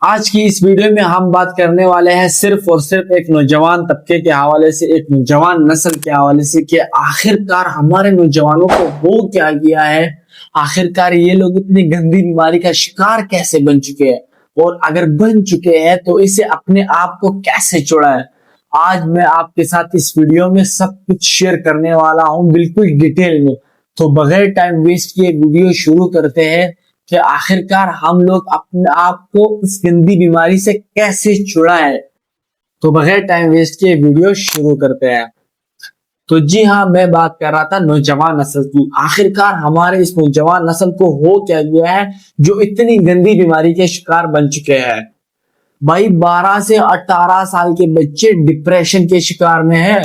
آج کی اس ویڈیو میں ہم بات کرنے والے ہیں صرف اور صرف ایک نوجوان طبقے کے حوالے سے، ایک نوجوان نسل کے حوالے سے کہ آخر کار ہمارے نوجوانوں کو ہو کیا گیا ہے، آخر کار یہ لوگ اتنی گندی بیماری کا شکار کیسے بن چکے ہیں، اور اگر بن چکے ہیں تو اسے اپنے آپ کو کیسے چھڑائیں۔ آج میں آپ کے ساتھ اس ویڈیو میں سب کچھ شیئر کرنے والا ہوں، بالکل ڈیٹیل میں۔ تو بغیر ٹائم ویسٹ کیے ویڈیو شروع کرتے ہیں کہ آخر کار ہم لوگ اپنے آپ کو اس گندی بیماری سے کیسے چھڑائیں۔ تو بغیر ٹائم ویسٹ کیے ویڈیو شروع کرتے ہیں۔ تو جی ہاں، میں بات کر رہا تھا نوجوان نسل کی۔ آخر کار ہمارے اس نوجوان نسل کو ہو کیا گیا ہے جو اتنی گندی بیماری کے شکار بن چکے ہیں۔ بھائی 12 سے 18 سال کے بچے ڈپریشن کے شکار میں ہیں،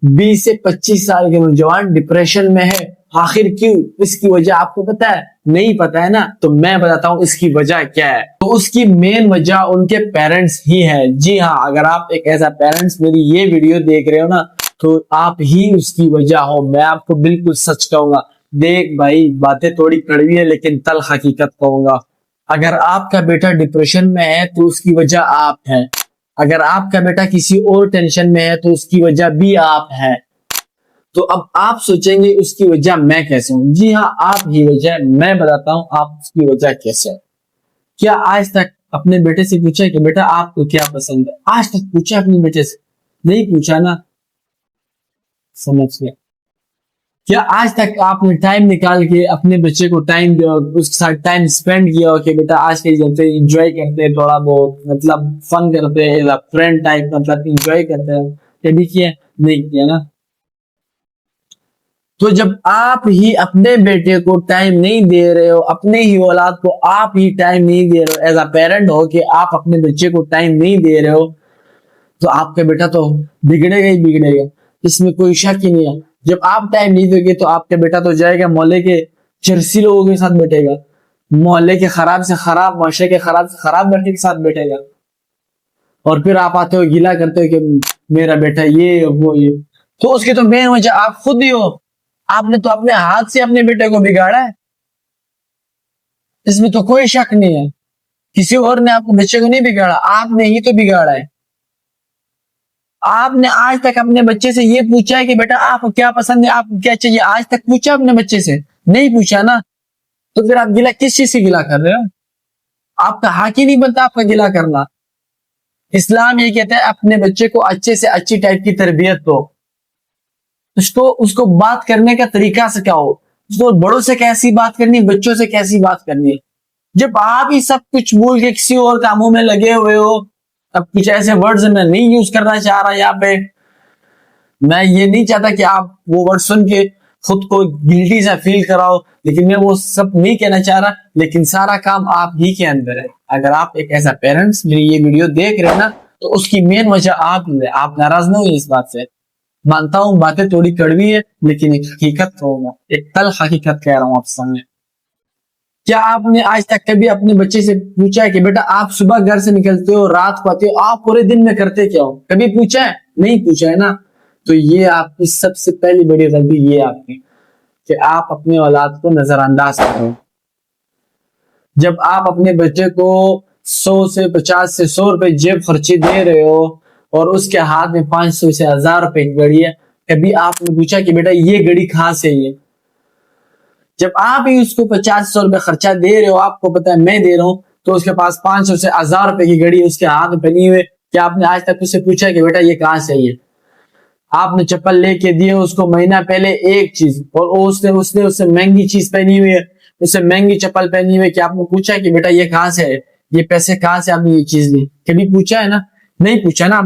20 سے 25 سال کے نوجوان ڈپریشن میں ہے۔ آخر کیوں؟ اس کی وجہ آپ کو پتا ہے؟ نہیں پتا ہے نا، تو میں بتاتا ہوں اس کی وجہ کیا ہے۔ تو اس کی مین وجہ ان کے پیرنٹس ہی ہے۔ جی ہاں، اگر آپ ایک ایسا پیرنٹس میری یہ ویڈیو دیکھ رہے ہو نا، تو آپ ہی اس کی وجہ ہو۔ میں آپ کو بالکل سچ کہوں گا۔ دیکھ بھائی، باتیں تھوڑی کڑوی ہے لیکن تلخ حقیقت کہوں گا۔ اگر آپ کا بیٹا ڈپریشن میں ہے تو اس کی وجہ آپ ہیں۔ اگر آپ کا بیٹا کسی اور ٹینشن میں ہے تو اس کی وجہ بھی آپ ہیں۔ تو اب آپ سوچیں گے اس کی وجہ میں کیسے ہوں؟ جی ہاں، آپ ہی وجہ ہے۔ میں بتاتا ہوں آپ اس کی وجہ کیسے ہے۔ کیا آج تک اپنے بیٹے سے پوچھا کہ بیٹا آپ کو کیا پسند ہے؟ آج تک پوچھا اپنے بیٹے سے؟ نہیں پوچھا نا، سمجھ گیا۔ کیا آج تک آپ نے ٹائم نکال کے اپنے بچے کو ٹائم دیا، اس کے ساتھ ٹائم سپینڈ کیا کہ بیٹا آج کے دن انجوائے کرتے ہیں، تھوڑا بہت مطلب فن کرتے ہیں، فرینڈ ٹائپ مطلب انجوائے کرتے ہیں؟ کبھی کیا؟ نہیں کیا نا۔ تو جب آپ ہی اپنے بیٹے کو ٹائم نہیں دے رہے ہو، اپنے ہی اولاد کو آپ ہی ٹائم نہیں دے رہے ہو، ایز اے پیرنٹ ہو کہ آپ اپنے بچے کو ٹائم نہیں دے رہے ہو، تو آپ کا بیٹا تو بگڑے گا ہی بگڑے گا، اس میں کوئی شک ہی نہیں ہے۔ جب آپ ٹائم نہیں دو گے تو آپ کا بیٹا تو جائے گا محلے کے چرسی لوگوں کے ساتھ بیٹھے گا، محلے کے خراب سے خراب، معاشرے کے خراب سے خراب لڑکے کے ساتھ بیٹھے گا، اور پھر آپ آتے ہو گیلا کرتے ہو کہ میرا بیٹا یہ وہ یہ۔ تو اس کی تو مین وجہ آپ خود ہی ہو۔ آپ نے تو اپنے ہاتھ سے اپنے بیٹے کو بگاڑا ہے، اس میں تو کوئی شک نہیں ہے۔ کسی اور نے آپ کو بچے کو نہیں بگاڑا، آپ نے ہی تو بگاڑا ہے۔ آپ نے آج تک اپنے بچے سے یہ پوچھا ہے کہ بیٹا آپ کو کیا پسند ہے، آپ کو کیا چاہیے؟ آج تک پوچھا اپنے بچے سے؟ نہیں پوچھا نا۔ تو پھر آپ گلا کس چیز سے گلا کر رہے ہو؟ آپ کا حق ہی نہیں بنتا آپ کا گلا کرنا۔ اسلام یہ کہتا ہے اپنے بچے کو اچھے سے اچھی ٹائپ کی تربیت دو، اس کو بات کرنے کا طریقہ سکھاؤ، اس کو بڑوں سے کیسی بات کرنی، بچوں سے کیسی بات کرنی ہے۔ جب آپ ہی سب کچھ بھول کے کسی اور کاموں میں لگے ہوئے ہو، اب کچھ ایسے ورڈز میں نہیں یوز کرنا چاہ رہا یہاں پہ، میں یہ نہیں چاہتا کہ آپ وہ ورڈ سن کے خود کو گلٹی سے فیل کراؤ، لیکن میں وہ سب نہیں کہنا چاہ رہا، لیکن سارا کام آپ ہی کے اندر ہے۔ اگر آپ ایک ایسا پیرنٹس میری یہ ویڈیو دیکھ رہے ہیں نا، تو اس کی مین وجہ آپ ناراض نہ ہوئی اس بات سے۔ مانتا ہوں باتیں تھوڑی کڑوی ہے لیکن ایک حقیقت ہوگا، ایک تلخ حقیقت کہہ رہا ہوں آپ سامنے۔ کیا آپ نے آج تک کبھی اپنے بچے سے پوچھا ہے کہ بیٹا آپ صبح گھر سے نکلتے ہو، رات کو آتے ہو، آپ پورے دن میں کرتے کیا ہو؟ کبھی پوچھا ہے؟ نہیں پوچھا ہے نا۔ تو یہ آپ کی سب سے پہلی بڑی غلطی یہ آپ کی کہ آپ اپنے اولاد کو نظر انداز کر رہے ہو۔ جب آپ اپنے بچے کو 100 سے 50 سے 100 روپے جیب خرچی دے رہے ہو اور اس کے ہاتھ میں 500 سے 1000 روپے کی گھڑی ہے، کبھی آپ نے پوچھا کہ بیٹا یہ گھڑی کہاں سے ہے؟ جب آپ ہی اس کو 50-100 روپے خرچہ دے رہے ہو، آپ کو پتا ہے میں دے رہا ہوں، تو اس کے پاس 500 سے 1000 روپے کی گھڑی اس کے ہاتھ میں پہنی ہوئے، کیا آپ نے آج تک اس سے پوچھا کہ بیٹا یہ کہاں سے ہے؟ آپ نے چپل لے کے دیے اس کو مہینہ پہلے ایک چیز، اور اس نے اس سے مہنگی چیز پہنی ہوئی ہے، اس سے مہنگی چپل پہنی ہوئی، کیا آپ نے پوچھا کہ بیٹا یہ کہاں سے ہے؟ یہ پیسے کہاں سے آپ نے یہ چیز لی؟ کبھی پوچھا ہے نا؟ نہیں پوچھا نا۔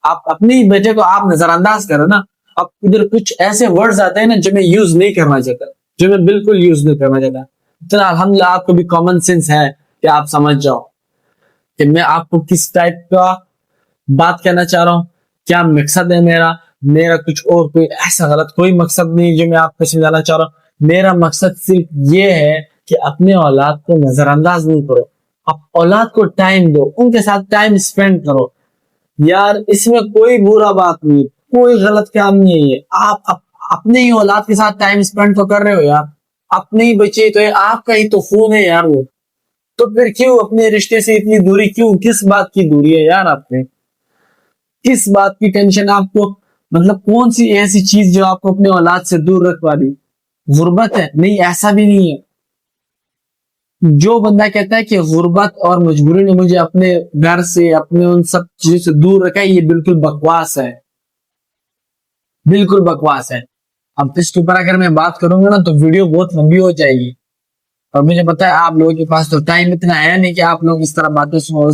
آپ اپنی بیٹے کو آپ نظر انداز کرو نا۔ اب ادھر کچھ ایسے ورڈز آتے ہیں نا جو میں یوز نہیں کرنا چاہتا، جو میں بالکل یوز نہیں کرنا چاہتا۔ اتنا الحمدللہ آپ کو بھی کامن سینس ہے کہ آپ سمجھ جاؤ کہ میں آپ کو کس ٹائپ کا بات کہنا چاہ رہا ہوں، کیا مقصد ہے میرا کچھ اور کوئی ایسا غلط کوئی مقصد نہیں جو میں آپ کو سمجھانا چاہ رہا ہوں۔ میرا مقصد صرف یہ ہے کہ اپنے اولاد کو نظر انداز نہیں کرو، آپ اولاد کو ٹائم دو، ان کے ساتھ ٹائم سپینڈ کرو۔ یار اس میں کوئی برا بات نہیں، کوئی غلط کام نہیں ہے۔ آپ اپنے ہی اولاد کے ساتھ ٹائم سپینڈ تو کر رہے ہو یار، اپنے ہی بچے تو ہے، آپ کا ہی تو خون ہے یار وہ، تو پھر کیوں اپنے رشتے سے اتنی دوری کیوں؟ کس بات کی دوری ہے یار آپ نے؟ کس بات کی ٹینشن آپ کو؟ مطلب کون سی ایسی چیز جو آپ کو اپنے اولاد سے دور رکھوا دی؟ غربت ہے؟ نہیں، ایسا بھی نہیں ہے۔ جو بندہ کہتا ہے کہ غربت اور مجبوری نے مجھے اپنے گھر سے، اپنے ان سب چیزوں سے دور رکھا ہے، یہ بالکل بکواس ہے، بالکل بکواس ہے۔ اب اس کے اوپر اگر میں بات کروں گا نا تو ویڈیو بہت لمبی ہو جائے گی، اور مجھے پتا ہے آپ لوگوں کے پاس تو ٹائم اتنا ہے نہیں کہ آپ لوگ اس طرح باتیں سنو۔